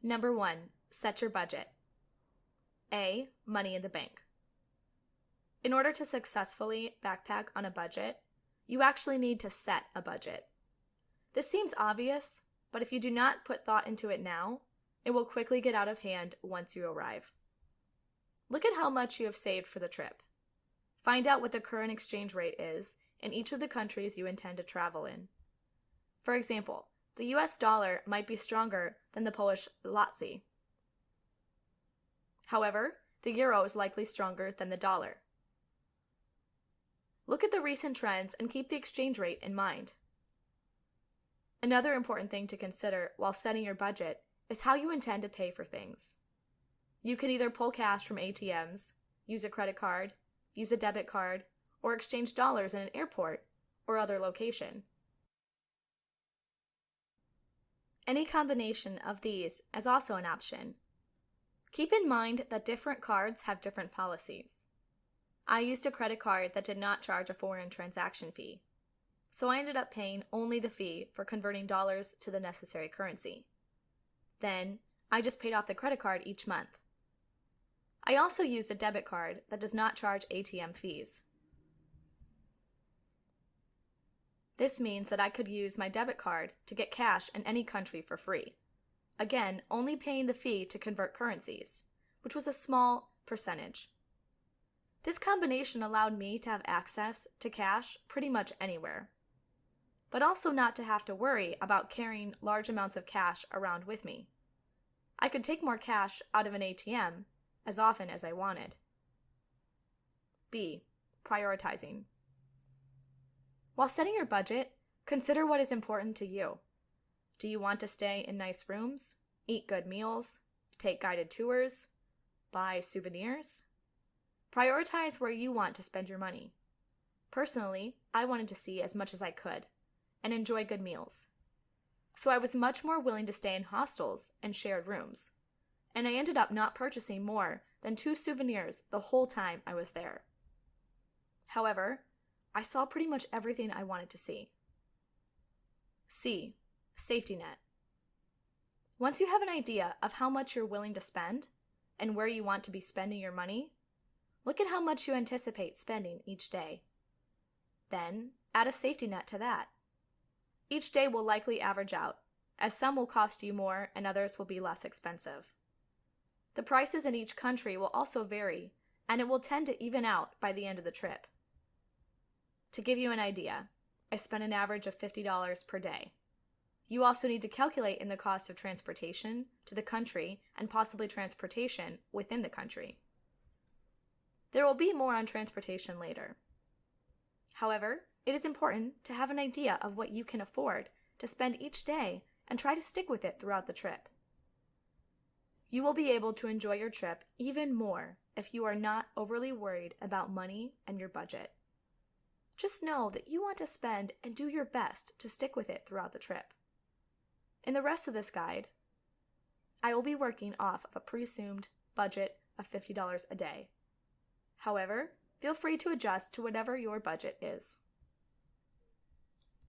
Number 1, set your budget. A, money in the bank. In order to successfully backpack on a budget, you actually need to set a budget. This seems obvious, but if you do not put thought into it now, it will quickly get out of hand once you arrive. Look at how much you have saved for the trip. Find out what the current exchange rate is in each of the countries you intend to travel in. For example, the US dollar might be stronger than the Polish zloty. However, the euro is likely stronger than the dollar. Look at the recent trends and keep the exchange rate in mind. Another important thing to consider while setting your budget is how you intend to pay for things. You can either pull cash from ATMs, use a credit card, use a debit card, or exchange dollars in an airport or other location. Any combination of these is also an option. Keep in mind that different cards have different policies. I used a credit card that did not charge a foreign transaction fee, so I ended up paying only the fee for converting dollars to the necessary currency. Then, I just paid off the credit card each month. I also used a debit card that does not charge ATM fees. This means that I could use my debit card to get cash in any country for free. Again, only paying the fee to convert currencies, which was a small percentage. This combination allowed me to have access to cash pretty much anywhere, but also not to have to worry about carrying large amounts of cash around with me. I could take more cash out of an ATM as often as I wanted. B. Prioritizing. While setting your budget, consider what is important to you. Do you want to stay in nice rooms, eat good meals, take guided tours, buy souvenirs? Prioritize where you want to spend your money. Personally, I wanted to see as much as I could and enjoy good meals. So I was much more willing to stay in hostels and shared rooms, and I ended up not purchasing more than 2 souvenirs the whole time I was there. However, I saw pretty much everything I wanted to see. C. Safety net. Once you have an idea of how much you're willing to spend and where you want to be spending your money, look at how much you anticipate spending each day. Then, add a safety net to that. Each day will likely average out, as some will cost you more and others will be less expensive. The prices in each country will also vary, and it will tend to even out by the end of the trip. To give you an idea, I spent an average of $50 per day. You also need to calculate in the cost of transportation to the country and possibly transportation within the country. There will be more on transportation later. However, it is important to have an idea of what you can afford to spend each day and try to stick with it throughout the trip. You will be able to enjoy your trip even more if you are not overly worried about money and your budget. Just know that you want to spend and do your best to stick with it throughout the trip. In the rest of this guide, I will be working off of a presumed budget of $50 a day. However, feel free to adjust to whatever your budget is.